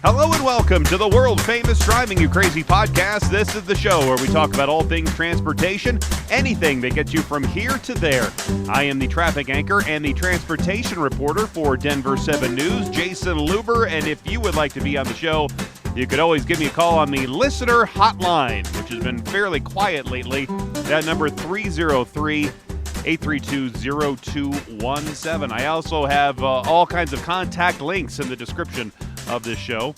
Hello and welcome to the world-famous Driving You Crazy podcast. This is the show where we talk about all things transportation, anything that gets you from here to there. I am the traffic anchor and the transportation reporter for Denver 7 News, Jason Luber, and if you would like to be on the show, you could always give me a call on the listener hotline, which has been fairly quiet lately. That number 303-832-0217. I also have all kinds of contact links in the description of this show,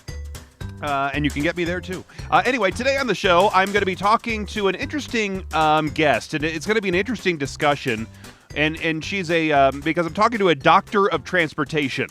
and you can get me there too. Anyway, today on the show, I'm going to be talking to an interesting guest, and it's going to be an interesting discussion, and she's because I'm talking to a doctor of transportation.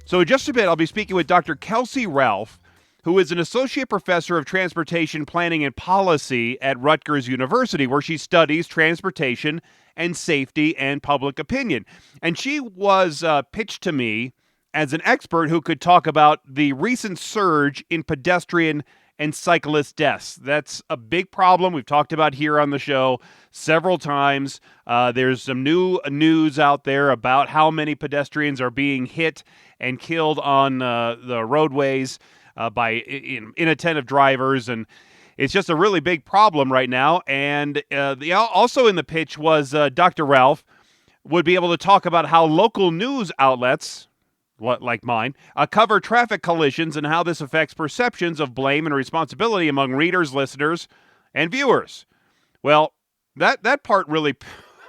So in just a bit, I'll be speaking with Dr. Kelcie Ralph, who is an associate professor of transportation planning and policy at Rutgers University, where she studies transportation and safety and public opinion. And she was pitched to me as an expert who could talk about the recent surge in pedestrian and cyclist deaths. That's a big problem we've talked about here on the show several times. There's some new news out there about how many pedestrians are being hit and killed on the roadways by inattentive drivers, and it's just a really big problem right now. And also in the pitch was Dr. Ralph would be able to talk about how local news outlets, like mine, cover traffic collisions and how this affects perceptions of blame and responsibility among readers, listeners, and viewers. Well, that part really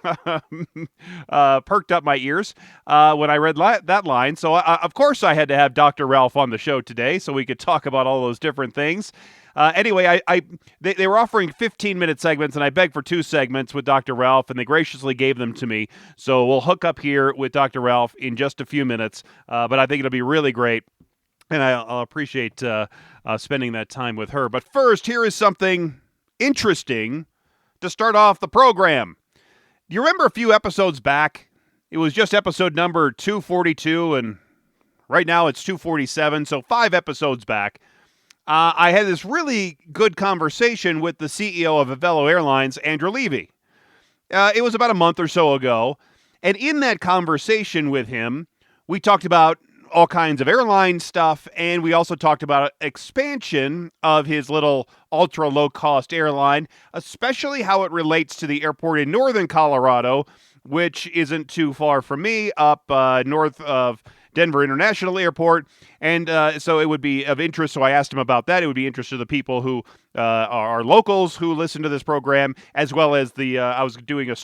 perked up my ears when I read that line. So, of course, I had to have Dr. Ralph on the show today so we could talk about all those different things. Anyway, they were offering 15-minute segments, and I begged for 2 segments with Dr. Ralph, and they graciously gave them to me. So we'll hook up here with Dr. Ralph in just a few minutes, but I think it'll be really great, and I'll appreciate spending that time with her. But first, here is something interesting to start off the program. Do you remember a few episodes back? It was just episode number 242, and right now it's 247, so 5 episodes back. I had this really good conversation with the CEO of Avelo Airlines, Levy. It was about a month or so ago, and in that conversation with him, we talked about all kinds of airline stuff, and we also talked about expansion of his little ultra-low-cost airline, especially how it relates to the airport in northern Colorado, which isn't too far from me, up north of Denver International Airport, and so it would be of interest. So I asked him about that. It would be interest to the people who are locals who listen to this program, as well as I was doing a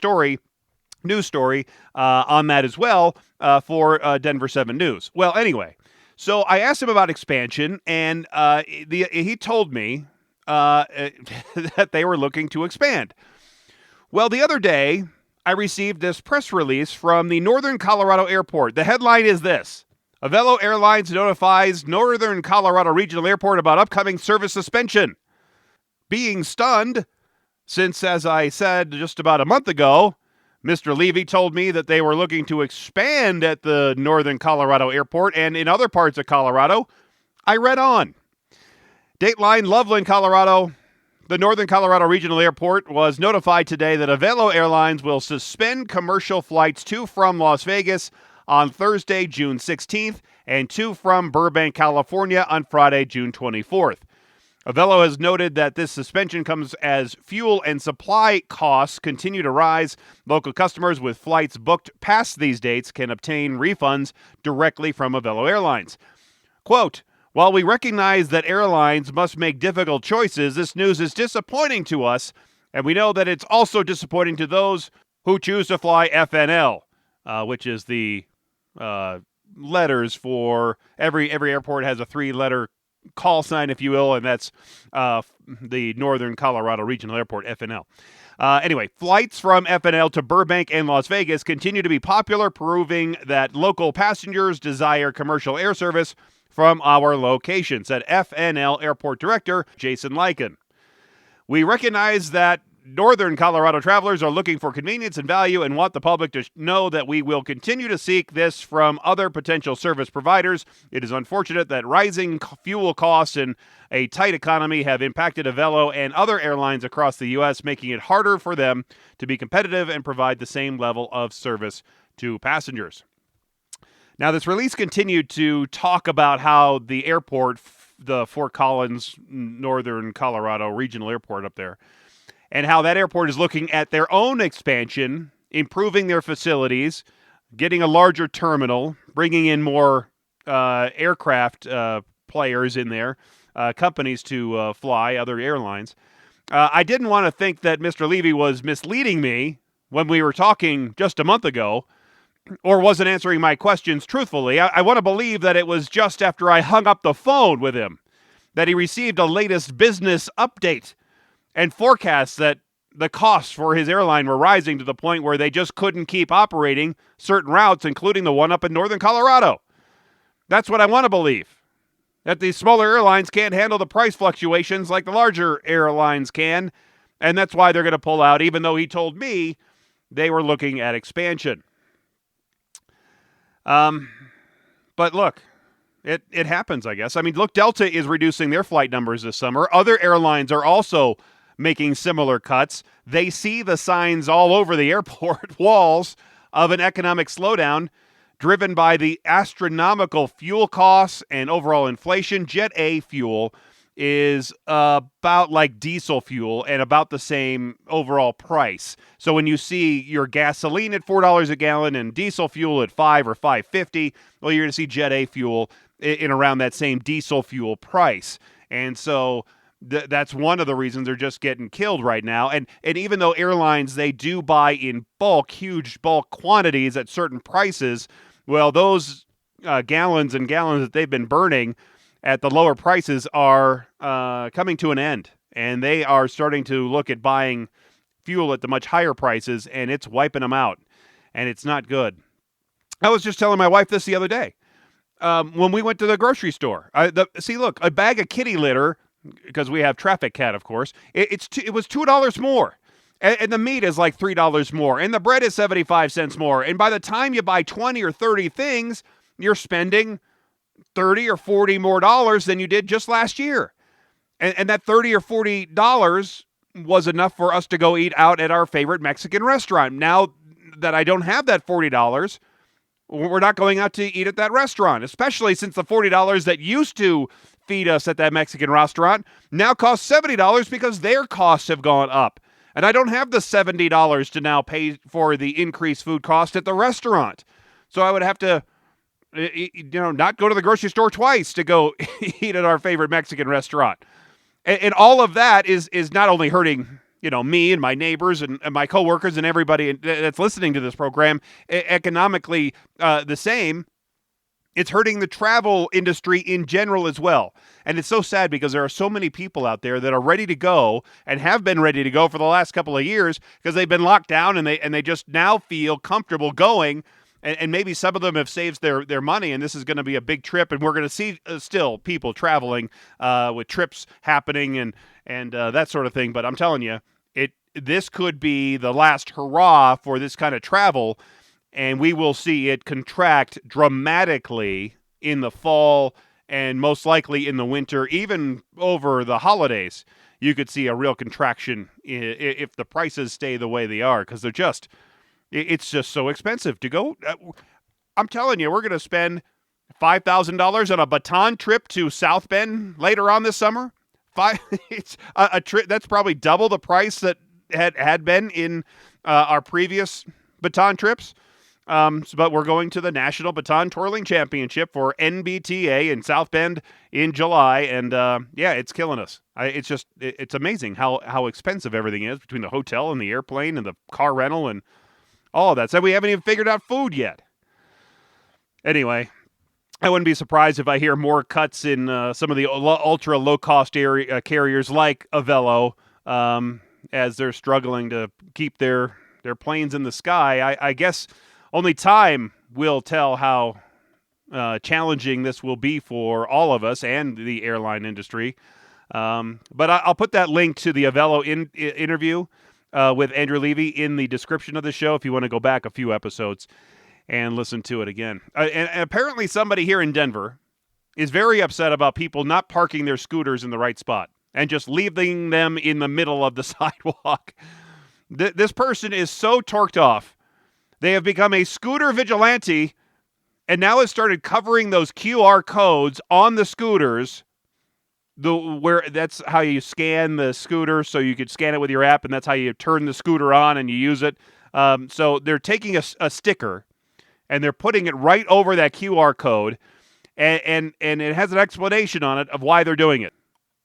news story on that as well for Denver 7 News. Well, anyway, so I asked him about expansion, and he told me that they were looking to expand. Well, the other day, I received this press release from the Northern Colorado Airport. The headline is this: Avelo Airlines notifies Northern Colorado Regional Airport about upcoming service suspension. Being stunned, since, as I said just about a month ago, Mr. Levy told me that they were looking to expand at the Northern Colorado Airport and in other parts of Colorado, I read on. Dateline, Loveland, Colorado. The Northern Colorado Regional Airport was notified today that Avelo Airlines will suspend commercial flights to from Las Vegas on Thursday, June 16th, and to from Burbank, California on Friday, June 24th. Avelo has noted that this suspension comes as fuel and supply costs continue to rise. Local customers with flights booked past these dates can obtain refunds directly from Avelo Airlines. Quote, "While we recognize that airlines must make difficult choices, this news is disappointing to us, and we know that it's also disappointing to those who choose to fly FNL," which is the letters for every airport has a 3-letter call sign, if you will, and that's the Northern Colorado Regional Airport, FNL. Anyway, flights from FNL to Burbank and Las Vegas continue to be popular, proving that local passengers desire commercial air service from our location, said FNL Airport Director Jason Lycan. "We recognize that Northern Colorado travelers are looking for convenience and value and want the public to know that we will continue to seek this from other potential service providers. It is unfortunate that rising fuel costs and a tight economy have impacted Avelo and other airlines across the U.S., making it harder for them to be competitive and provide the same level of service to passengers." Now, this release continued to talk about how the airport the Fort Collins, Northern Colorado Regional Airport up there, and how that airport is looking at their own expansion, improving their facilities, getting a larger terminal, bringing in more aircraft players in there, companies to fly, other airlines. I didn't want to think that Mr. Levy was misleading me when we were talking just a month ago, or wasn't answering my questions truthfully. I want to believe that it was just after I hung up the phone with him that he received a latest business update and forecasts that the costs for his airline were rising to the point where they just couldn't keep operating certain routes, including the one up in northern Colorado. That's what I want to believe. That these smaller airlines can't handle the price fluctuations like the larger airlines can, and that's why they're going to pull out, even though he told me they were looking at expansion. But look, it happens, I guess. I mean, look, Delta is reducing their flight numbers this summer. Other airlines are also making similar cuts. They see the signs all over the airport walls of an economic slowdown driven by the astronomical fuel costs and overall inflation. Jet A fuel is about like diesel fuel and about the same overall price. So when you see your gasoline at $4 a gallon and diesel fuel at $5 or $5.50, well, you're going to see Jet A fuel in around that same diesel fuel price. And so that's one of the reasons they're just getting killed right now. And even though airlines, they do buy in bulk, huge bulk quantities at certain prices, well, those gallons and gallons that they've been burning at the lower prices are coming to an end. And they are starting to look at buying fuel at the much higher prices, and it's wiping them out. And it's not good. I was just telling my wife this the other day. When we went to the grocery store, look, a bag of kitty litter, because we have Traffic Cat, of course, it was $2 more. And the meat is like $3 more. And the bread is 75 cents more. And by the time you buy 20 or 30 things, you're spending $30 or $40 more dollars than you did just last year. And that $30 or $40 was enough for us to go eat out at our favorite Mexican restaurant. Now that I don't have that $40, we're not going out to eat at that restaurant, especially since the $40 that used to feed us at that Mexican restaurant now costs $70 because their costs have gone up. And I don't have the $70 to now pay for the increased food cost at the restaurant. So I would have to, not go to the grocery store twice to go eat at our favorite Mexican restaurant. And all of that is not only hurting, me and my neighbors and my coworkers and everybody that's listening to this program economically the same. It's hurting the travel industry in general as well. And it's so sad because there are so many people out there that are ready to go and have been ready to go for the last couple of years because they've been locked down and they just now feel comfortable going. And maybe some of them have saved their money, and this is going to be a big trip. And we're going to see still people traveling with trips happening and that sort of thing. But I'm telling you, this could be the last hurrah for this kind of travel. And we will see it contract dramatically in the fall and most likely in the winter, even over the holidays. You could see a real contraction if the prices stay the way they are, because it's just so expensive to go. I'm telling you, we're going to spend $5,000 on a Baton trip to South Bend later on this summer. It's a trip that's probably double the price that had been in our previous Baton trips. But we're going to the National Baton Twirling Championship for NBTA in South Bend in July, and it's killing us. It's amazing how expensive everything is between the hotel and the airplane and the car rental and all of that. So we haven't even figured out food yet. Anyway, I wouldn't be surprised if I hear more cuts in some of the ultra low-cost carriers like Avelo as they're struggling to keep their planes in the sky. I guess only time will tell how challenging this will be for all of us and the airline industry. But I'll put that link to the Avelo interview with Andrew Levy in the description of the show if you want to go back a few episodes and listen to it again. And apparently somebody here in Denver is very upset about people not parking their scooters in the right spot and just leaving them in the middle of the sidewalk. This person is so torqued off. They have become a scooter vigilante and now has started covering those QR codes on the scooters where that's how you scan the scooter, so you could scan it with your app, and that's how you turn the scooter on and you use it. So they're taking a sticker and they're putting it right over that QR code, and it has an explanation on it of why they're doing it.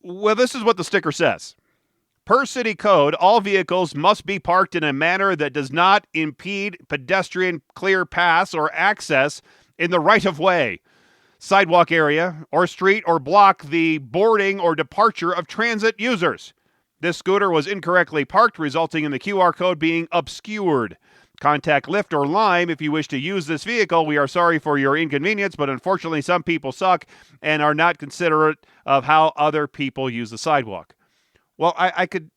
Well, this is what the sticker says. Per city code, all vehicles must be parked in a manner that does not impede pedestrian clear paths or access in the right-of-way, sidewalk area, or street, or block the boarding or departure of transit users. This scooter was incorrectly parked, resulting in the QR code being obscured. Contact Lyft or Lime if you wish to use this vehicle. We are sorry for your inconvenience, but unfortunately some people suck and are not considerate of how other people use the sidewalk. Well, I could,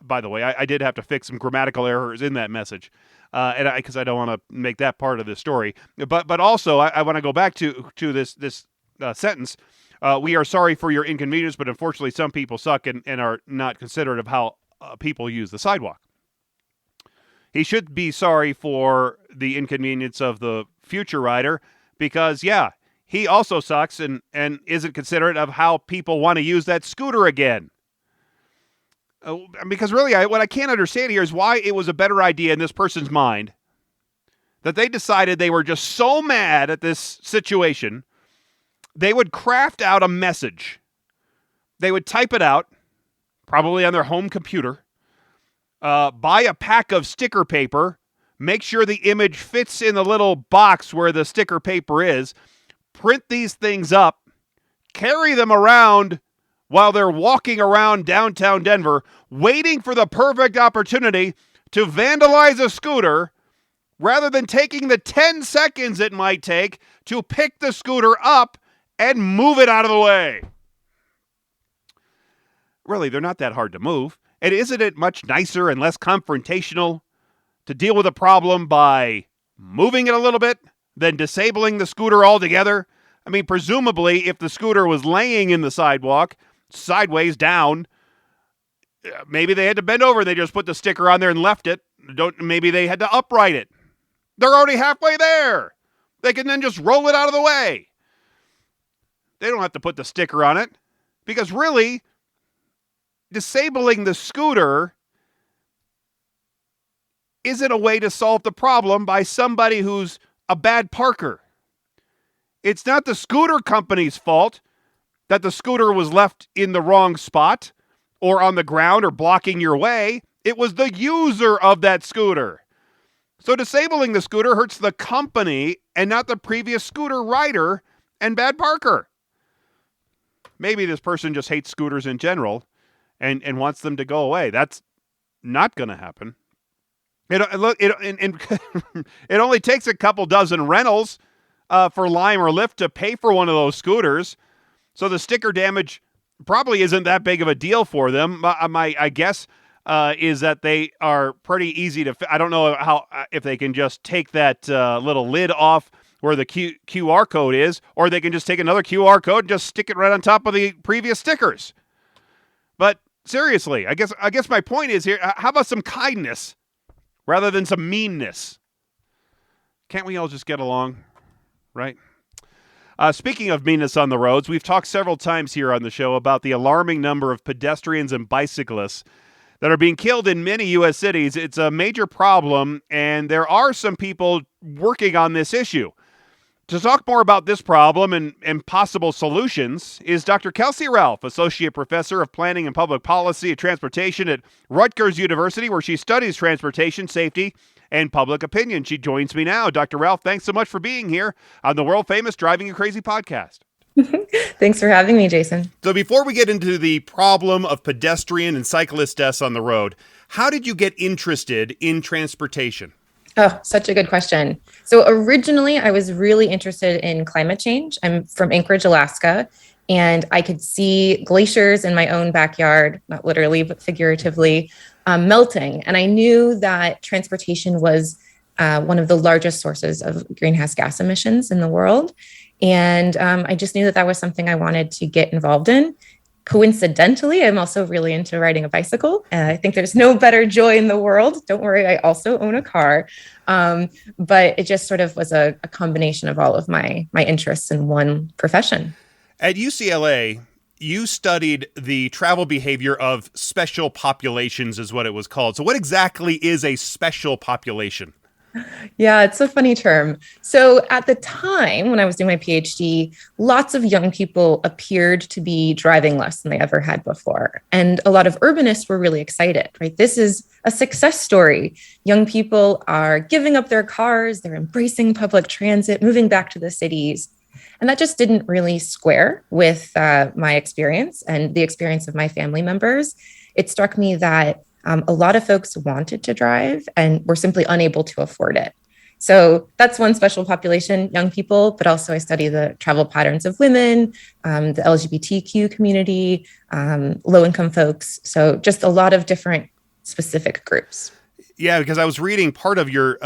by the way, I did have to fix some grammatical errors in that message, because I don't want to make that part of the story. But also, I want to go back to this sentence. We are sorry for your inconvenience, but unfortunately some people suck and are not considerate of how people use the sidewalk. He should be sorry for the inconvenience of the future rider because, yeah, he also sucks and isn't considerate of how people want to use that scooter again. Because really, what I can't understand here is why it was a better idea in this person's mind that they decided they were just so mad at this situation, they would craft out a message. They would type it out, probably on their home computer, buy a pack of sticker paper, make sure the image fits in the little box where the sticker paper is, print these things up, carry them around while they're walking around downtown Denver, waiting for the perfect opportunity to vandalize a scooter, rather than taking the 10 seconds it might take to pick the scooter up and move it out of the way. Really, they're not that hard to move. And isn't it much nicer and less confrontational to deal with a problem by moving it a little bit than disabling the scooter altogether? I mean, presumably, if the scooter was laying in the sidewalk, sideways down, maybe they had to bend over. They just put the sticker on there and left it. Maybe they had to upright it. They're already halfway there. They can then just roll it out of the way. They don't have to put the sticker on it because really, disabling the scooter isn't a way to solve the problem by somebody who's a bad parker. It's not the scooter company's fault that the scooter was left in the wrong spot or on the ground or blocking your way. It was the user of that scooter. So disabling the scooter hurts the company and not the previous scooter rider and bad parker. Maybe this person just hates scooters in general and wants them to go away. That's not going to happen. It only takes a couple dozen rentals for Lime or Lyft to pay for one of those scooters. So the sticker damage probably isn't that big of a deal for them. My guess is that they are pretty easy to. I don't know how if they can just take that little lid off where the QR code is, or they can just take another QR code and just stick it right on top of the previous stickers. But seriously, I guess my point is here. How about some kindness rather than some meanness? Can't we all just get along, right? Speaking of meanness on the roads, we've talked several times here on the show about the alarming number of pedestrians and bicyclists that are being killed in many U.S. cities. It's a major problem, and there are some people working on this issue. To talk more about this problem and possible solutions is Dr. Kelcie Ralph, Associate Professor of Planning and Public Policy and Transportation at Rutgers University, where she studies transportation safety and public opinion. She joins me now. Dr. Ralph, thanks so much for being here on the world-famous Driving You Crazy podcast. Thanks for having me, Jason. So before we get into the problem of pedestrian and cyclist deaths on the road, how did you get interested in transportation? Oh, such a good question. So originally, I was really interested in climate change. I'm from Anchorage, Alaska, and I could see glaciers in my own backyard, not literally, but figuratively, melting. And I knew that transportation was one of the largest sources of greenhouse gas emissions in the world. And I just knew that was something I wanted to get involved in. Coincidentally, I'm also really into riding a bicycle. I think there's no better joy in the world. Don't worry, I also own a car. But it just sort of was a combination of all of my interests in one profession. At UCLA, you studied the travel behavior of special populations, is what it was called. So what exactly is a special population? Yeah, it's a funny term. So at the time when I was doing my PhD, lots of young people appeared to be driving less than they ever had before. And a lot of urbanists were really excited, right? This is a success story. Young people are giving up their cars, they're embracing public transit, moving back to the cities. And that just didn't really square with my experience and the experience of my family members. It struck me that a lot of folks wanted to drive and were simply unable to afford it. So that's one special population, young people, but also I study the travel patterns of women, the LGBTQ community, low-income folks. So just a lot of different specific groups. Yeah, because I was reading part of your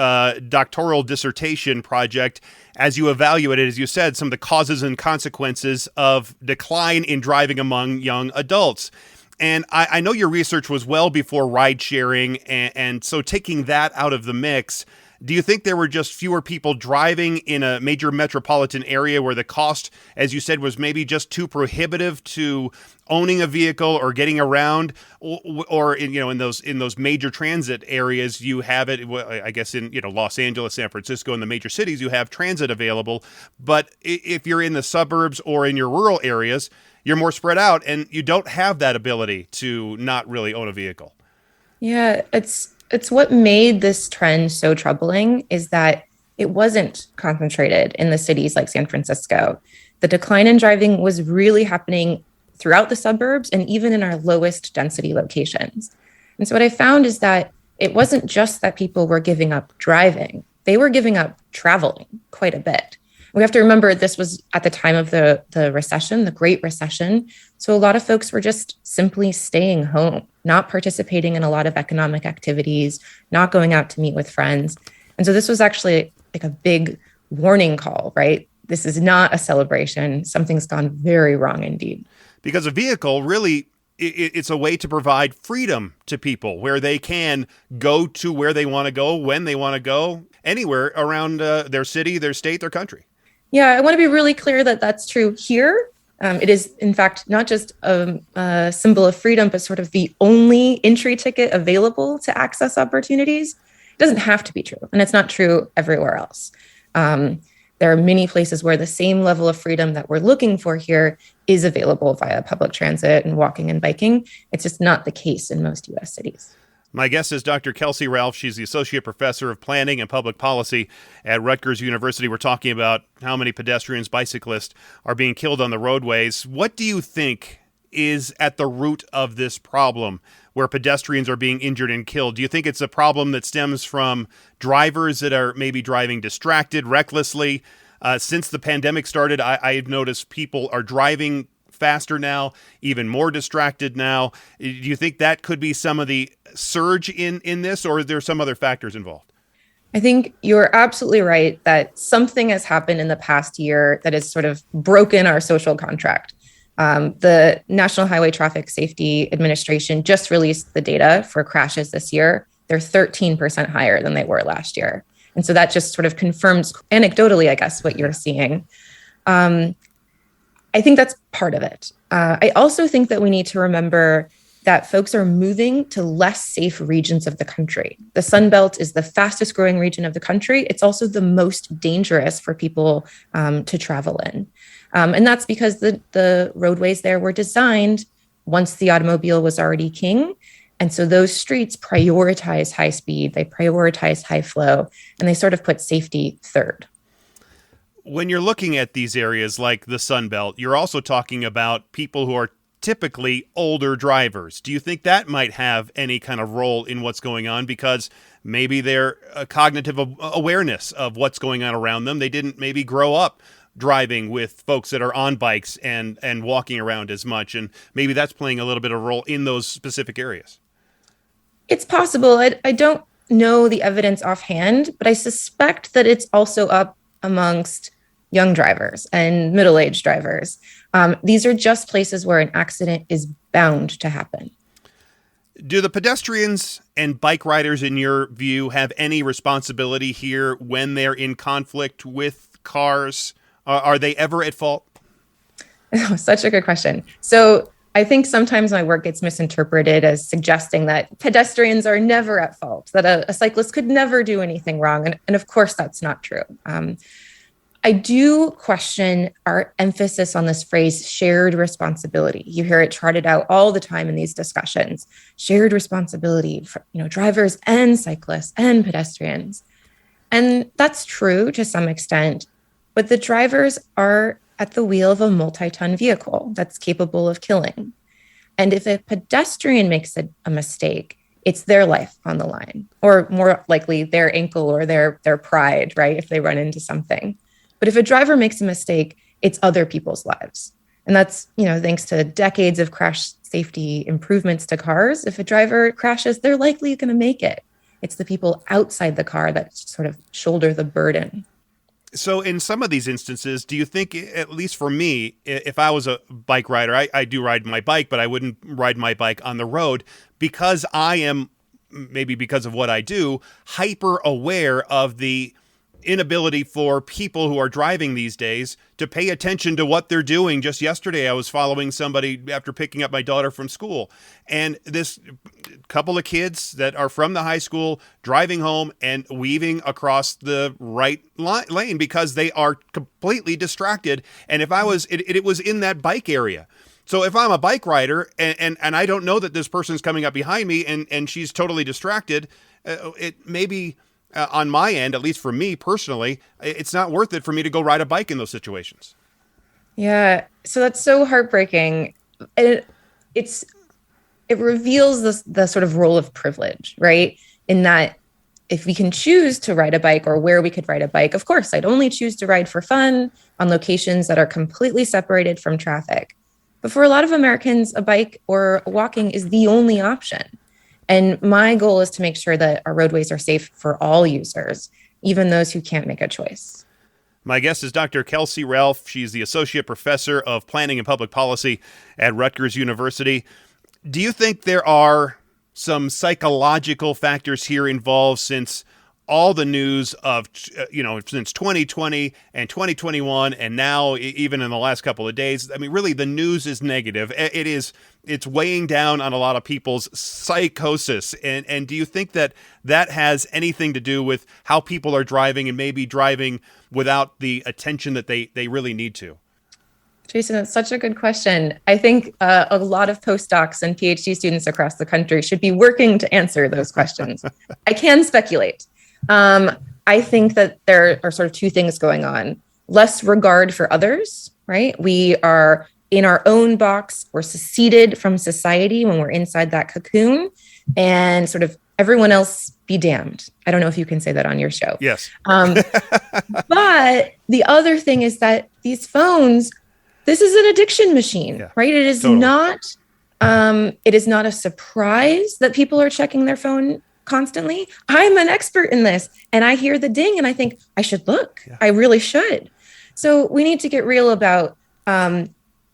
doctoral dissertation project as you evaluated, as you said, some of the causes and consequences of decline in driving among young adults. And I know your research was well before ride sharing, and so taking that out of the mix, do you think there were just fewer people driving in a major metropolitan area where the cost, as you said, was maybe just too prohibitive to owning a vehicle or getting around, or in those major transit areas you have it? I guess in Los Angeles, San Francisco, and the major cities you have transit available, but if you're in the suburbs or in your rural areas, you're more spread out and you don't have that ability to not really own a vehicle. Yeah, it's what made this trend so troubling is that it wasn't concentrated in the cities like San Francisco. The decline in driving was really happening throughout the suburbs and even in our lowest density locations. And so what I found is that it wasn't just that people were giving up driving, they were giving up traveling quite a bit. We have to remember this was at the time of the recession, the Great Recession. So a lot of folks were just simply staying home, not participating in a lot of economic activities, not going out to meet with friends. And so this was actually like a big warning call, right? This is not a celebration. Something's gone very wrong indeed. Because a vehicle really, it's a way to provide freedom to people where they can go to where they want to go, when they want to go, anywhere around their city, their state, their country. Yeah, I want to be really clear that that's true here. It is, in fact, not just a symbol of freedom, but sort of the only entry ticket available to access opportunities. It doesn't have to be true, and it's not true everywhere else. There are many places where the same level of freedom that we're looking for here is available via public transit and walking and biking. It's just not the case in most U.S. cities. My guest is Dr. Kelcie Ralph. She's the Associate Professor of Planning and Public Policy at Rutgers University. We're talking about how many pedestrians, bicyclists are being killed on the roadways. What do you think is at the root of this problem where pedestrians are being injured and killed? Do you think it's a problem that stems from drivers that are maybe driving distracted, recklessly? Since the pandemic started, I've noticed people are driving faster now, even more distracted now. Do you think that could be some of the surge in this, or is there some other factors involved? I think you're absolutely right that something has happened in the past year that has sort of broken our social contract. The National Highway Traffic Safety Administration just released the data for crashes this year. They're 13% higher than they were last year. And so that just sort of confirms anecdotally, I guess, what you're seeing. I think that's part of it. I also think that we need to remember that folks are moving to less safe regions of the country. The Sun Belt is the fastest growing region of the country. It's also the most dangerous for people to travel in. And that's because the roadways there were designed once the automobile was already king. And so those streets prioritize high speed, they prioritize high flow, and they sort of put safety third. When you're looking at these areas like the Sun Belt, you're also talking about people who are typically older drivers. Do you think that might have any kind of role in what's going on? Because maybe their cognitive awareness of what's going on around them, they didn't maybe grow up driving with folks that are on bikes and walking around as much. And maybe that's playing a little bit of a role in those specific areas. It's possible. I don't know the evidence offhand, but I suspect that it's also up amongst young drivers and middle-aged drivers. These are just places where an accident is bound to happen. Do the pedestrians and bike riders, in your view, have any responsibility here when they're in conflict with cars? Are they ever at fault? Oh, such a good question. So I think sometimes my work gets misinterpreted as suggesting that pedestrians are never at fault, that a cyclist could never do anything wrong. And of course, that's not true. I do question our emphasis on this phrase shared responsibility. You hear it trotted out all the time in these discussions. Shared responsibility for, drivers and cyclists and pedestrians. And that's true to some extent, but the drivers are at the wheel of a multi-ton vehicle that's capable of killing. And if a pedestrian makes a mistake, it's their life on the line, or more likely their ankle or their pride, right? If they run into something. But if a driver makes a mistake, it's other people's lives. And that's, thanks to decades of crash safety improvements to cars. If a driver crashes, they're likely going to make it. It's the people outside the car that sort of shoulder the burden. So in some of these instances, do you think, at least for me, if I was a bike rider, I do ride my bike, but I wouldn't ride my bike on the road because I am, maybe because of what I do, hyper aware of the inability for people who are driving these days to pay attention to what they're doing. Just yesterday, I was following somebody after picking up my daughter from school, and this couple of kids that are from the high school driving home and weaving across the right lane because they are completely distracted. And if I was, it was in that bike area. So if I'm a bike rider and I don't know that this person's coming up behind me and she's totally distracted, it maybe on my end, at least for me personally, it's not worth it for me to go ride a bike in those situations. Yeah. So that's so heartbreaking. And it reveals the sort of role of privilege, right? In that if we can choose to ride a bike or where we could ride a bike, of course, I'd only choose to ride for fun on locations that are completely separated from traffic. But for a lot of Americans, a bike or walking is the only option. And my goal is to make sure that our roadways are safe for all users, even those who can't make a choice. My guest is Dr. Kelcie Ralph. She's the Associate Professor of Planning and Public Policy at Rutgers University. Do you think there are some psychological factors here involved since all the news of, since 2020 and 2021 and now even in the last couple of days, I mean, really the news is negative. It's weighing down on a lot of people's psychosis. And do you think that has anything to do with how people are driving and maybe driving without the attention that they really need to? Jason, that's such a good question. I think a lot of postdocs and PhD students across the country should be working to answer those questions. I can speculate. I think that there are sort of two things going on. Less regard for others, right? We are in our own box. We're seceded from society when we're inside that cocoon, and sort of everyone else be damned. I don't know if you can say that on your show. Yes. But the other thing is that these phones, this is an addiction machine, right? It is totally it is not a surprise that people are checking their phone constantly. I'm an expert in this, and I hear the ding and I think I should look. Yeah. I really should. So we need to get real about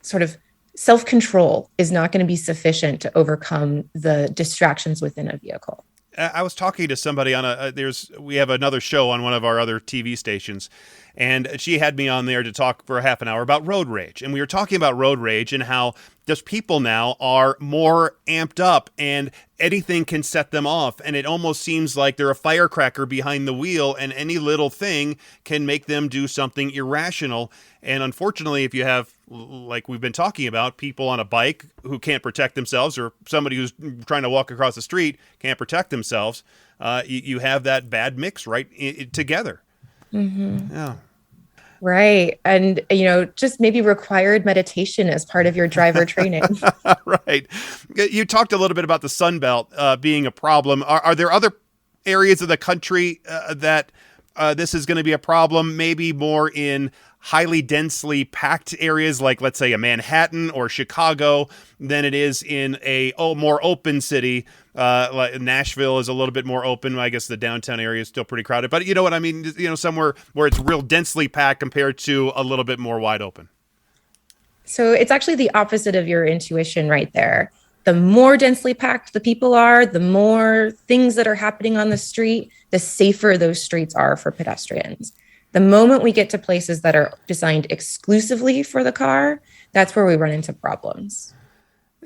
sort of self-control is not going to be sufficient to overcome the distractions within a vehicle. I was talking to somebody on we have another show on one of our other TV stations, and she had me on there to talk for a half an hour about road rage. And we were talking about road rage and how just people now are more amped up and anything can set them off. And it almost seems like they're a firecracker behind the wheel and any little thing can make them do something irrational. And unfortunately, if you have, like we've been talking about, people on a bike who can't protect themselves, or somebody who's trying to walk across the street can't protect themselves, you have that bad mix together. Mm-hmm. Yeah. Right. And, just maybe required meditation as part of your driver training. Right. You talked a little bit about the Sun Belt being a problem. Are there other areas of the country that this is going to be a problem, maybe more in highly densely packed areas like, let's say, a Manhattan or Chicago than it is in a more open city? Like Nashville is a little bit more open. I guess the downtown area is still pretty crowded, but you know what I mean? Somewhere where it's real densely packed compared to a little bit more wide open. So it's actually the opposite of your intuition right there. The more densely packed the people are, the more things that are happening on the street, the safer those streets are for pedestrians. The moment we get to places that are designed exclusively for the car, that's where we run into problems.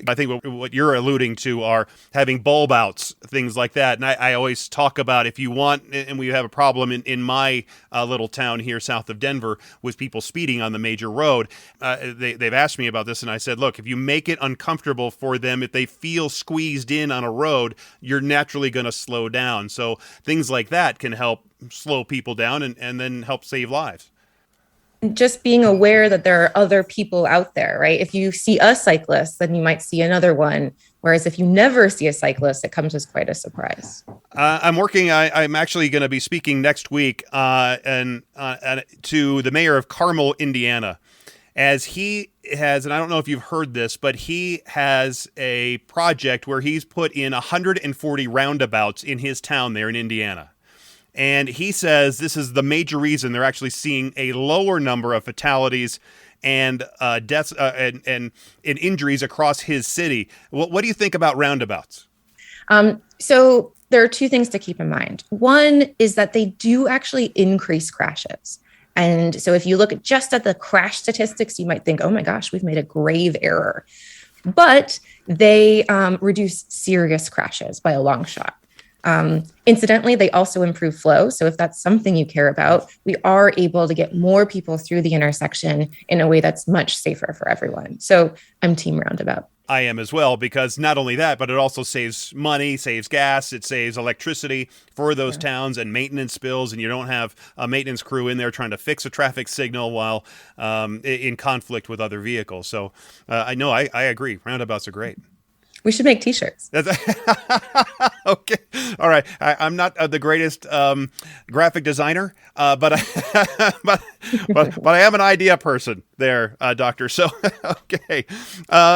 I think what you're alluding to are having bulb outs, things like that. And I always talk about, if you want, and we have a problem in my little town here south of Denver with people speeding on the major road. They've asked me about this, and I said, look, if you make it uncomfortable for them, if they feel squeezed in on a road, you're naturally going to slow down. So things like that can help slow people down and then help save lives. Just being aware that there are other people out there, right? If you see a cyclist, then you might see another one. Whereas if you never see a cyclist, it comes as quite a surprise. I'm actually going to be speaking next week to the mayor of Carmel, Indiana, as he has, and I don't know if you've heard this, but he has a project where he's put in 140 roundabouts in his town there in Indiana. And he says this is the major reason they're actually seeing a lower number of fatalities and deaths and injuries across his city. What do you think about roundabouts? So there are two things to keep in mind. One is that they do actually increase crashes. And so if you look just at the crash statistics, you might think, oh my gosh, we've made a grave error. But they reduce serious crashes by a long shot. Incidentally, they also improve flow. So if that's something you care about, we are able to get more people through the intersection in a way that's much safer for everyone. So I'm team roundabout. I am as well, because not only that, but it also saves money, saves gas, it saves electricity for those towns and maintenance spills, and you don't have a maintenance crew in there trying to fix a traffic signal while in conflict with other vehicles. So I agree. Roundabouts are great. We should make T-shirts. Okay. All right. I'm not the greatest graphic designer, but I am an idea person there, Doctor. So, okay.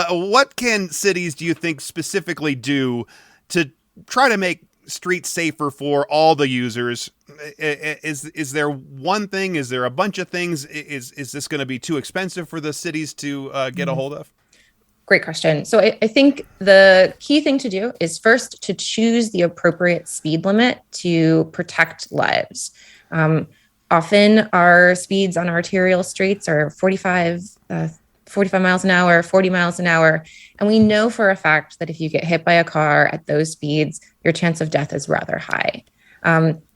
What can cities, do you think, specifically do to try to make streets safer for all the users? Is there one thing? Is there a bunch of things? Is this going to be too expensive for the cities to get a hold of? Great question. So I think the key thing to do is first to choose the appropriate speed limit to protect lives. Often our speeds on arterial streets are 45 miles an hour, 40 miles an hour. And we know for a fact that if you get hit by a car at those speeds, your chance of death is rather high.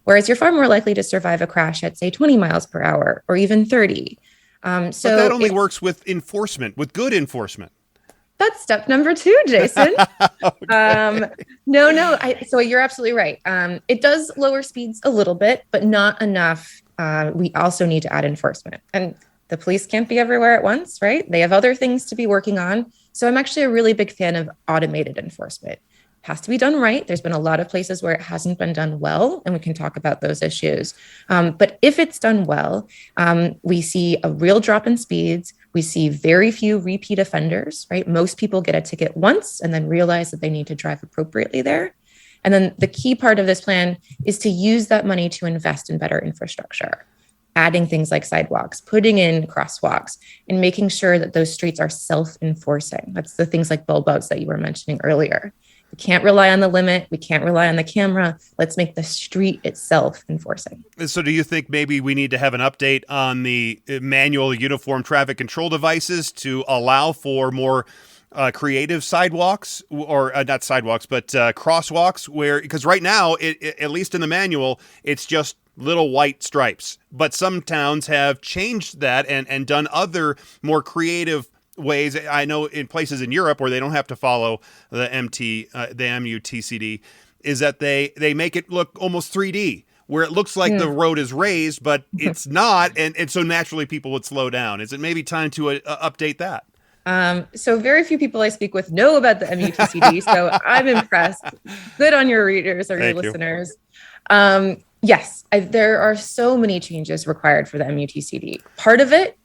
Whereas you're far more likely to survive a crash at, say, 20 miles per hour or even 30. But that only works with enforcement, with good enforcement. That's step number 2, Jason. Okay. So you're absolutely right. It does lower speeds a little bit, but not enough. We also need to add enforcement. And the police can't be everywhere at once, right? They have other things to be working on. So I'm actually a really big fan of automated enforcement. It has to be done right. There's been a lot of places where it hasn't been done well, and we can talk about those issues. But if it's done well, we see a real drop in speeds. We see very few repeat offenders, right? Most people get a ticket once and then realize that they need to drive appropriately there. And then the key part of this plan is to use that money to invest in better infrastructure, adding things like sidewalks, putting in crosswalks, and making sure that those streets are self-enforcing. That's the things like bulb outs that you were mentioning earlier. We can't rely on the limit. We can't rely on the camera. Let's make the street itself enforcing. So do you think maybe we need to have an update on the manual uniform traffic control devices to allow for more creative sidewalks, or not sidewalks, but crosswalks, because right now, at least in the manual, it's just little white stripes. But some towns have changed that and done other more creative ways. I know in places in Europe where they don't have to follow the MUTCD, is that they make it look almost 3D, where it looks like the road is raised, but it's not, and so naturally people would slow down. Is it maybe time to update that? So very few people I speak with know about the MUTCD, so I'm impressed. Good on your readers or your listeners. Yes, there are so many changes required for the MUTCD. Part of it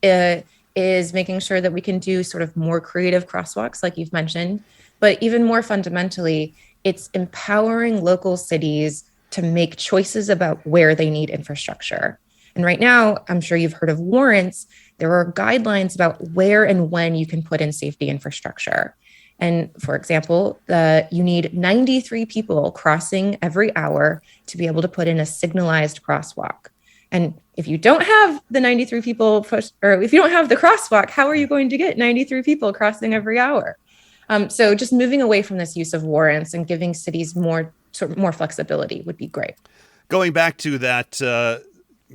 is making sure that we can do sort of more creative crosswalks, like you've mentioned. But even more fundamentally, it's empowering local cities to make choices about where they need infrastructure. And right now, I'm sure you've heard of warrants. There are guidelines about where and when you can put in safety infrastructure. And for example, you need 93 people crossing every hour to be able to put in a signalized crosswalk. And if you don't have the 93 people push, or if you don't have the crosswalk, how are you going to get 93 people crossing every hour? So just moving away from this use of warrants and giving cities more flexibility would be great. Going back to that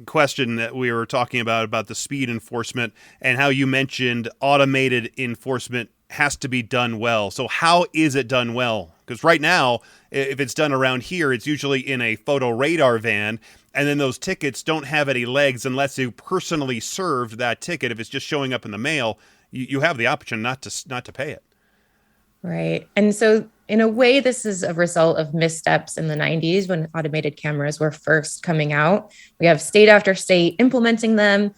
question that we were talking about the speed enforcement and how you mentioned automated enforcement has to be done well. So how is it done well? Because right now, if it's done around here, it's usually in a photo radar van, and then those tickets don't have any legs unless you personally served that ticket. If it's just showing up in the mail, you have the option not to pay it. Right. And so in a way, this is a result of missteps in the 90s when automated cameras were first coming out. We have state after state implementing them,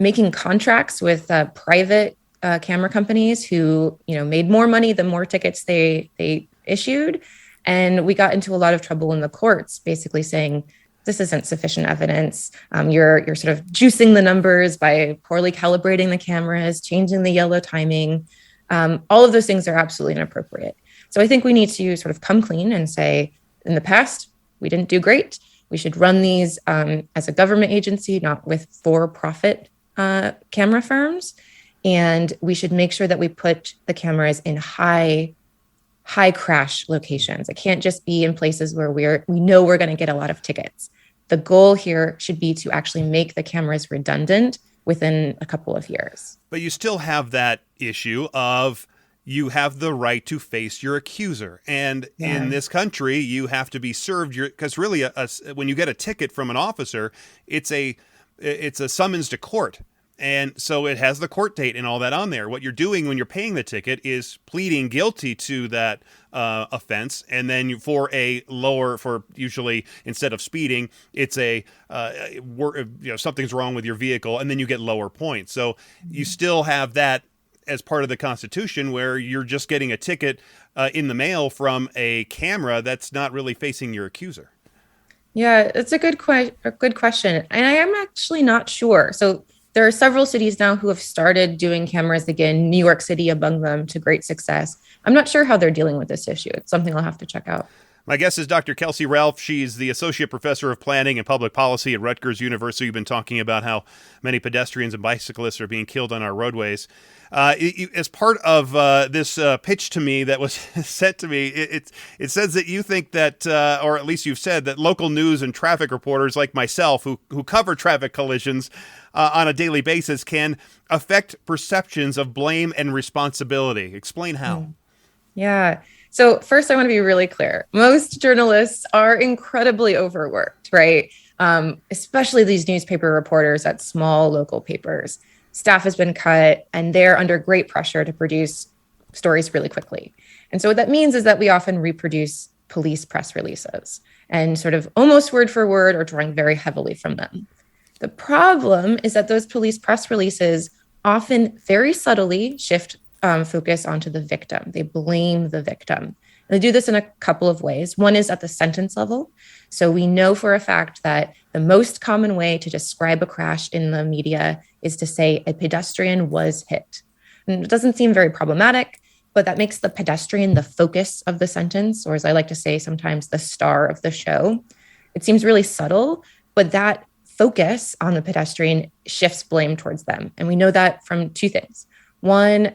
making contracts with private camera companies who, made more money the more tickets they issued. And we got into a lot of trouble in the courts, basically saying, this isn't sufficient evidence. You're sort of juicing the numbers by poorly calibrating the cameras, changing the yellow timing. All of those things are absolutely inappropriate. So I think we need to sort of come clean and say, in the past, we didn't do great. We should run these as a government agency, not with for-profit camera firms. And we should make sure that we put the cameras in high crash locations. It can't just be in places where we know we're going to get a lot of tickets. The goal here should be to actually make the cameras redundant within a couple of years. But you still have that issue of you have the right to face your accuser. And in this country, you have to be served because really when you get a ticket from an officer, it's a summons to court. And so it has the court date and all that on there. What you're doing when you're paying the ticket is pleading guilty to that offense, and then for usually instead of speeding, it's something's wrong with your vehicle, and then you get lower points. So you still have that as part of the Constitution, where you're just getting a ticket in the mail from a camera that's not really facing your accuser. Yeah, it's a good question, and I am actually not sure. So there are several cities now who have started doing cameras again, New York City among them, to great success. I'm not sure how they're dealing with this issue. It's something I'll have to check out. My guest is Dr. Kelcie Ralph. She's the Associate Professor of Planning and Public Policy at Rutgers University. We've been talking about how many pedestrians and bicyclists are being killed on our roadways. As part of this pitch to me that was sent to me, it says that you think that, or at least you've said, that local news and traffic reporters like myself who cover traffic collisions on a daily basis can affect perceptions of blame and responsibility. Explain how. Yeah. So first, I want to be really clear. Most journalists are incredibly overworked, right? Especially these newspaper reporters at small local papers. Staff has been cut, and they're under great pressure to produce stories really quickly. And so what that means is that we often reproduce police press releases and sort of almost word for word or drawing very heavily from them. The problem is that those police press releases often very subtly shift focus onto the victim. They blame the victim. And they do this in a couple of ways. One is at the sentence level. So we know for a fact that the most common way to describe a crash in the media is to say a pedestrian was hit. And it doesn't seem very problematic, but that makes the pedestrian the focus of the sentence, or as I like to say sometimes, the star of the show. It seems really subtle, but that focus on the pedestrian shifts blame towards them. And we know that from two things. One,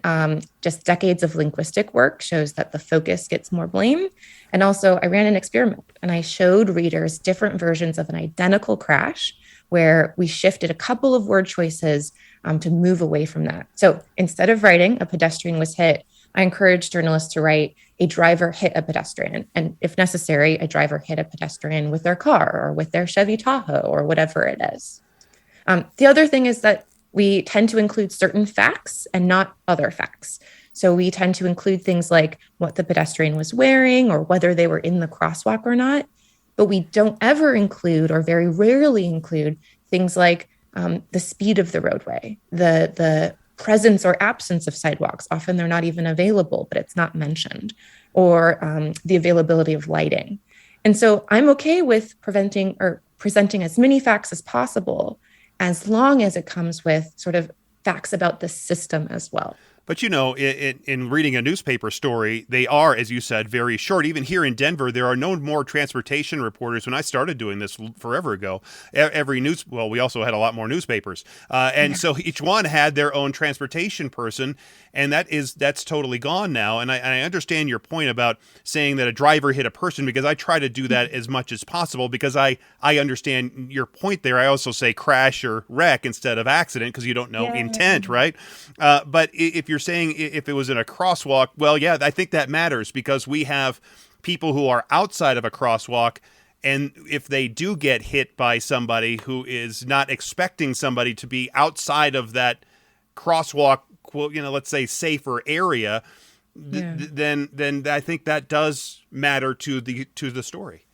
just decades of linguistic work shows that the focus gets more blame. And also, I ran an experiment and I showed readers different versions of an identical crash where we shifted a couple of word choices to move away from that. So instead of writing a pedestrian was hit, I encourage journalists to write a driver hit a pedestrian. And if necessary, a driver hit a pedestrian with their car or with their Chevy Tahoe or whatever it is. The other thing is that we tend to include certain facts and not other facts. So we tend to include things like what the pedestrian was wearing or whether they were in the crosswalk or not. But we don't ever include, or very rarely include, things like the speed of the roadway, the presence or absence of sidewalks. Often they're not even available, but it's not mentioned, or the availability of lighting. And so I'm okay with presenting as many facts as possible, as long as it comes with sort of facts about the system as well. But, in reading a newspaper story, they are, as you said, very short. Even here in Denver, there are no more transportation reporters. When I started doing this forever ago, we also had a lot more newspapers. So each one had their own transportation person, and that's totally gone now. And I understand your point about saying that a driver hit a person, because I try to do that as much as possible, because I understand your point there. I also say crash or wreck instead of accident, because you don't know intent, right? But if you're saying if it was in a crosswalk, well, yeah, I think that matters, because we have people who are outside of a crosswalk, and if they do get hit by somebody who is not expecting somebody to be outside of that crosswalk, let's say safer area, then I think that does matter to the story.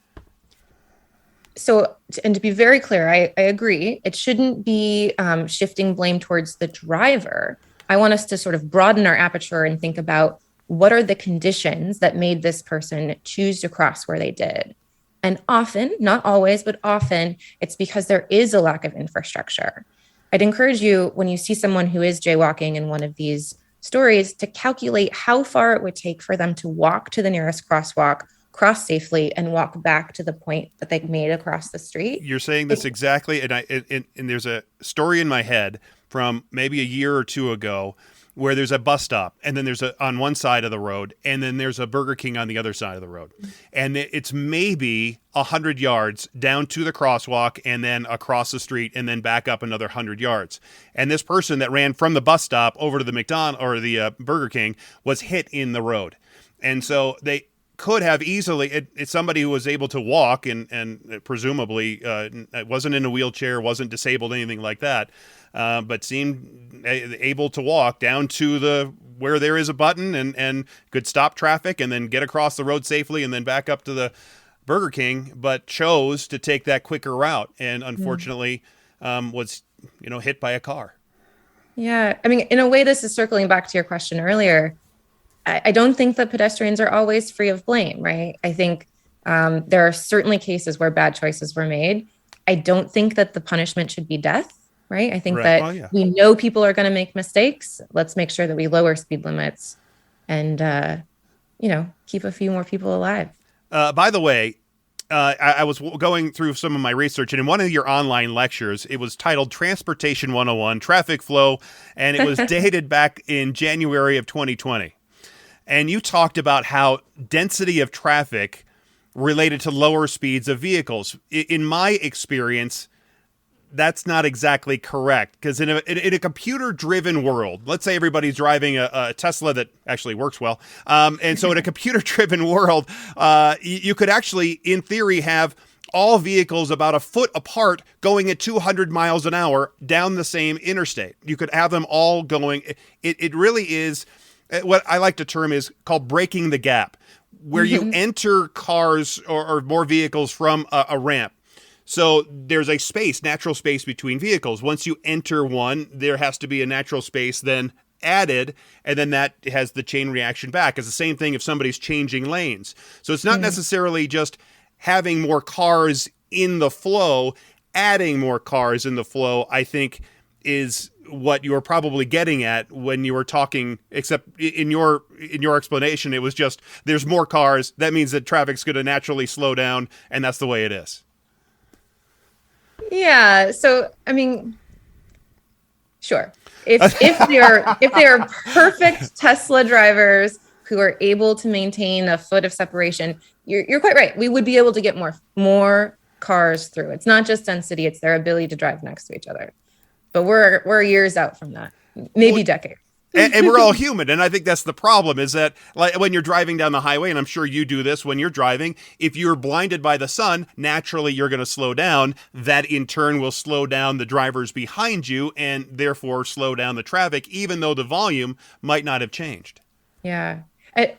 So, and to be very clear, I agree. It shouldn't be shifting blame towards the driver. I want us to sort of broaden our aperture and think about what are the conditions that made this person choose to cross where they did. And often, not always, but often, it's because there is a lack of infrastructure. I'd encourage you, when you see someone who is jaywalking in one of these stories, to calculate how far it would take for them to walk to the nearest crosswalk, cross safely, and walk back to the point that they made across the street. You're saying this exactly, and there's a story in my head from maybe a year or two ago where there's a bus stop, and then there's on one side of the road, and then there's a Burger King on the other side of the road. And it's maybe 100 yards down to the crosswalk, and then across the street, and then back up another 100 yards. And this person that ran from the bus stop over to the McDonald's or the Burger King was hit in the road. And so they could have easily, it's somebody who was able to walk and presumably wasn't in a wheelchair, wasn't disabled, anything like that, but seemed able to walk down to where there is a button and could stop traffic and then get across the road safely and then back up to the Burger King, but chose to take that quicker route and unfortunately was hit by a car. Yeah, I mean, in a way, this is circling back to your question earlier. I don't think that pedestrians are always free of blame, right? I think there are certainly cases where bad choices were made. I don't think that the punishment should be death, right? I think that we know people are going to make mistakes. Let's make sure that we lower speed limits and, keep a few more people alive. By the way, I was going through some of my research, and in one of your online lectures, it was titled Transportation 101, Traffic Flow, and it was dated back in January of 2020. And you talked about how density of traffic related to lower speeds of vehicles. In my experience, that's not exactly correct, because in a computer-driven world, let's say everybody's driving a Tesla that actually works well, and so in a computer-driven world, you could actually, in theory, have all vehicles about a foot apart going at 200 miles an hour down the same interstate. You could have them all going. It really is what I like to term is called breaking the gap, where you enter cars or more vehicles from a ramp. So there's a natural space between vehicles. Once you enter one, there has to be a natural space then added, and then that has the chain reaction back. It's the same thing if somebody's changing lanes. So it's not necessarily just having more cars in the flow. Adding more cars in the flow, I think, is what you were probably getting at when you were talking, except in your explanation, it was just there's more cars. That means that traffic's going to naturally slow down, and that's the way it is. Yeah. So, I mean, sure. If they are perfect Tesla drivers who are able to maintain a foot of separation, you're quite right. We would be able to get more cars through. It's not just density; it's their ability to drive next to each other. But we're years out from that, maybe decades. And we're all human, and I think that's the problem, is that like when you're driving down the highway, and I'm sure you do this when you're driving, if you're blinded by the sun, naturally you're going to slow down. That in turn will slow down the drivers behind you and therefore slow down the traffic, even though the volume might not have changed. Yeah.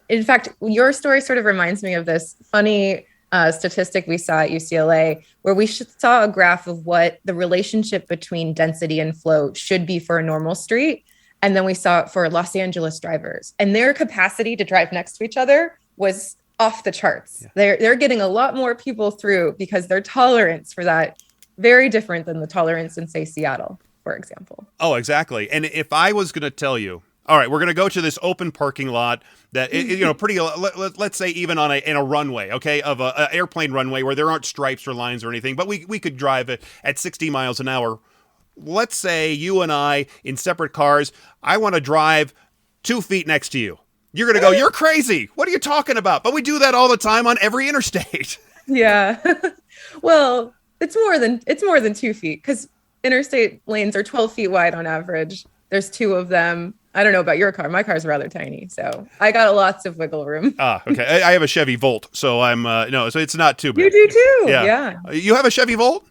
In fact, your story sort of reminds me of this funny statistic we saw at UCLA, where we saw a graph of what the relationship between density and flow should be for a normal street. And then we saw it for Los Angeles drivers, and their capacity to drive next to each other was off the charts. Yeah. They're getting a lot more people through because their tolerance for that very different than the tolerance in, say, Seattle, for example. Oh, exactly. And if I was going to tell you, All right, we're going to go to this open parking lot that pretty. Let's say even in a runway, okay, of a airplane runway where there aren't stripes or lines or anything, but we could drive it at 60 miles an hour. Let's say you and I in separate cars. I want to drive 2 feet next to you. You're going to go, you're crazy. What are you talking about? But we do that all the time on every interstate. Yeah. Well, it's more than 2 feet because interstate lanes are 12 feet wide on average. There's 2 of them. I don't know about your car. My car's rather tiny, so I got lots of wiggle room. Okay. I have a Chevy Volt, so I'm so it's not too bad. You do too. Yeah. You have a Chevy Volt?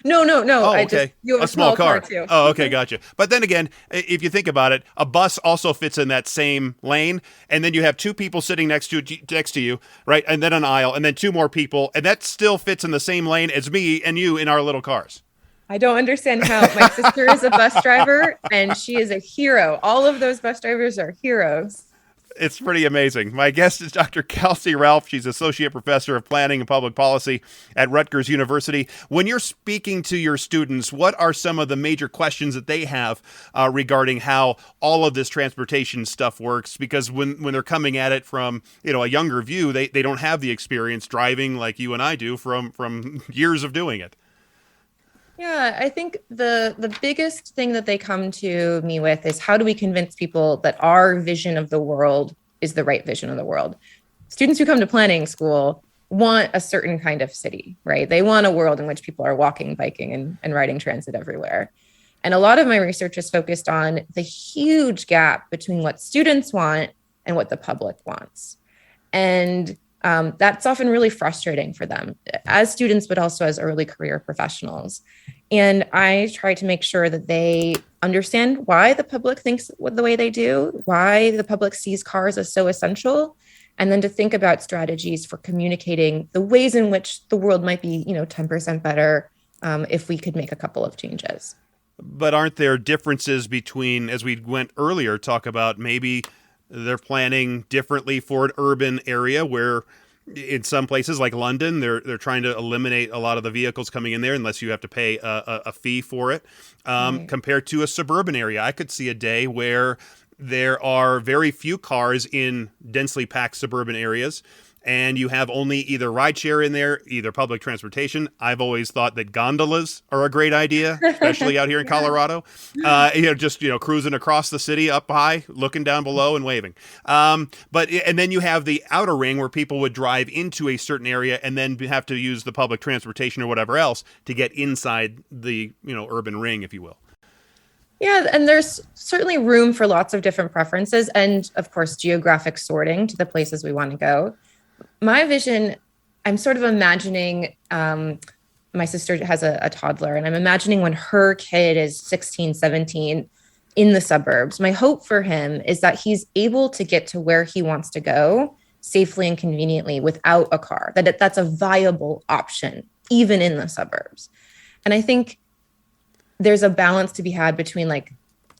No. Oh, okay. You have a small car too. Oh, okay, gotcha. But then again, if you think about it, a bus also fits in that same lane, and then you have 2 people sitting next to you, right? And then an aisle, and then 2 more people, and that still fits in the same lane as me and you in our little cars. I don't understand how. My sister is a bus driver, and she is a hero. All of those bus drivers are heroes. It's pretty amazing. My guest is Dr. Kelcie Ralph. She's Associate Professor of Planning and Public Policy at Rutgers University. When you're speaking to your students, what are some of the major questions that they have regarding how all of this transportation stuff works? Because when they're coming at it from a younger view, they don't have the experience driving like you and I do from years of doing it. Yeah, I think the biggest thing that they come to me with is how do we convince people that our vision of the world is the right vision of the world? Students who come to planning school want a certain kind of city, right? They want a world in which people are walking, biking, and riding transit everywhere. And a lot of my research is focused on the huge gap between what students want and what the public wants. And that's often really frustrating for them as students, but also as early career professionals. And I try to make sure that they understand why the public thinks the way they do, why the public sees cars as so essential, and then to think about strategies for communicating the ways in which the world might be, 10% better if we could make a couple of changes. But aren't there differences between, as we went earlier, talk about maybe they're planning differently for an urban area where in some places like London, they're trying to eliminate a lot of the vehicles coming in there unless you have to pay a fee for it, right, compared to a suburban area. I could see a day where there are very few cars in densely packed suburban areas, and you have only either rideshare in there, either public transportation. I've always thought that gondolas are a great idea, especially out here in Colorado. Just cruising across the city up high, looking down below and waving. And then you have the outer ring where people would drive into a certain area and then have to use the public transportation or whatever else to get inside the urban ring, if you will. Yeah, and there's certainly room for lots of different preferences and, of course, geographic sorting to the places we want to go. My vision, I'm sort of imagining, my sister has a toddler, and I'm imagining when her kid is 16, 17 in the suburbs. My hope for him is that he's able to get to where he wants to go safely and conveniently without a car, that's a viable option, even in the suburbs. And I think there's a balance to be had between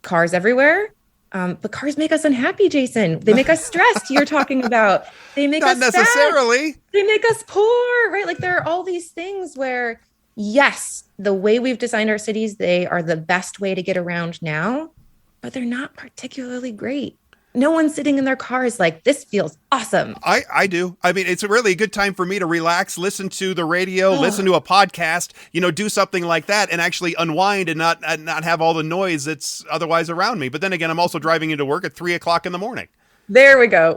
cars everywhere. But cars make us unhappy, Jason. They make us stressed. You're talking about. They make us not necessarily. Sad. They make us poor, right? There are all these things where, yes, the way we've designed our cities, they are the best way to get around now, but they're not particularly great. No one's sitting in their cars this feels awesome. I do. I mean, it's a really good time for me to relax, listen to the radio, listen to a podcast, do something like that and actually unwind and not have all the noise that's otherwise around me. But then again, I'm also driving into work at 3:00 in the morning. There we go.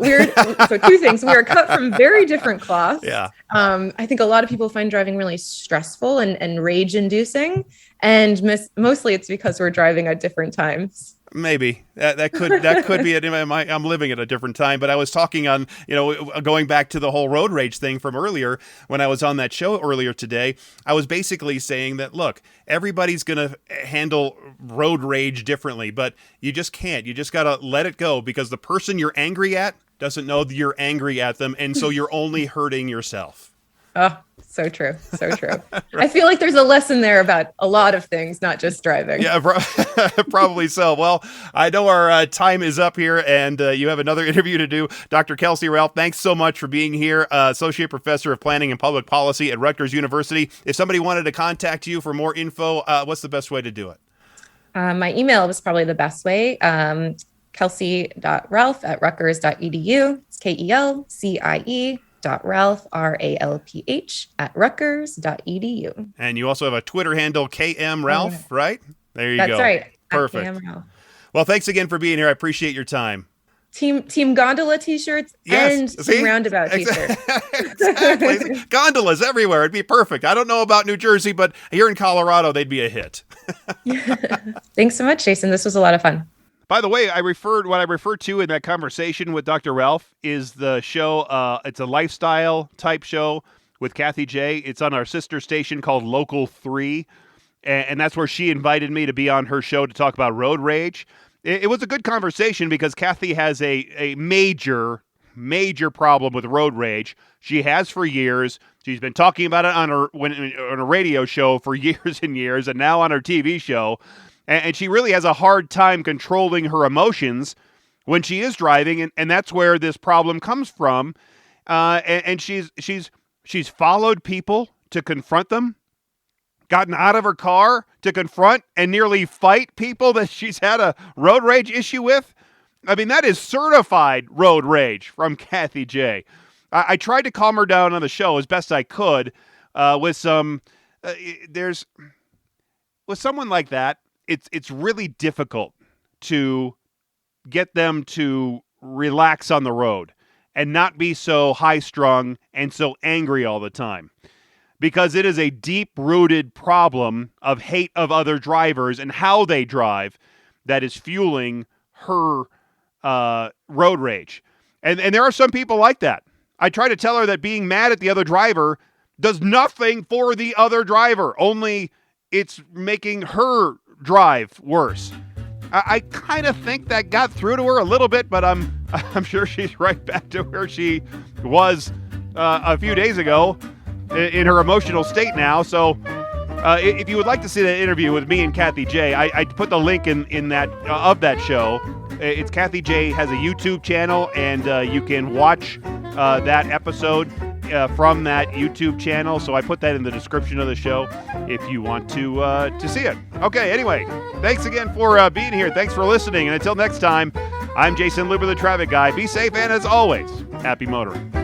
So 2 things. We are cut from very different cloths. Yeah. I think a lot of people find driving really stressful and rage inducing. And mostly it's because we're driving at different times. Maybe that could be it. I'm living at a different time, but I was talking on, going back to the whole road rage thing from earlier when I was on that show earlier today. I was basically saying that, look, everybody's going to handle road rage differently, but you just can't. You just got to let it go because the person you're angry at doesn't know that you're angry at them. And so you're only hurting yourself. Oh, so true. So true. Right. I feel like there's a lesson there about a lot of things, not just driving. Yeah, probably so. Well, I know our time is up here and you have another interview to do. Dr. Kelcie Ralph, thanks so much for being here. Associate Professor of Planning and Public Policy at Rutgers University. If somebody wanted to contact you for more info, what's the best way to do it? My email was probably the best way. Kelcie.Ralph at Rutgers.edu. It's KELCIE.Ralph, RALPH at Rutgers.edu. And you also have a Twitter handle, KM Ralph, right? There you go. That's right. Perfect. Well, thanks again for being here. I appreciate your time. Team Gondola t-shirts and Team Roundabout t-shirts. Exactly. Gondolas everywhere. It'd be perfect. I don't know about New Jersey, but here in Colorado, they'd be a hit. Thanks so much, Jason. This was a lot of fun. By the way, what I referred to in that conversation with Dr. Ralph is the show. It's a lifestyle type show with Kathy J. It's on our sister station called Local 3. And that's where she invited me to be on her show to talk about road rage. It was a good conversation because Kathy has a major problem with road rage. She has for years. She's been talking about it on a radio show for years and years, and now on her TV show. And she really has a hard time controlling her emotions when she is driving, and that's where this problem comes from. And she's followed people to confront them, gotten out of her car to confront and nearly fight people that she's had a road rage issue with. I mean, that is certified road rage from Kathy J. I tried to calm her down on the show as best I could with some. With someone like that, it's really difficult to get them to relax on the road and not be so high-strung and so angry all the time. Because it is a deep-rooted problem of hate of other drivers and how they drive that is fueling her road rage. And there are some people like that. I try to tell her that being mad at the other driver does nothing for the other driver. Only it's making her drive worse. I kind of think that got through to her a little bit, but I'm sure she's right back to where she was a few days ago in her emotional state now. So if you would like to see that interview with me and Kathy J, I put the link in that of that show. It's Kathy J has a YouTube channel, and you can watch that episode from that YouTube channel. So I put that in the description of the show if you want to see it. Okay, anyway, thanks again for being here. Thanks for listening. And until next time, I'm Jason Luber, the traffic guy. Be safe, and as always, happy motoring.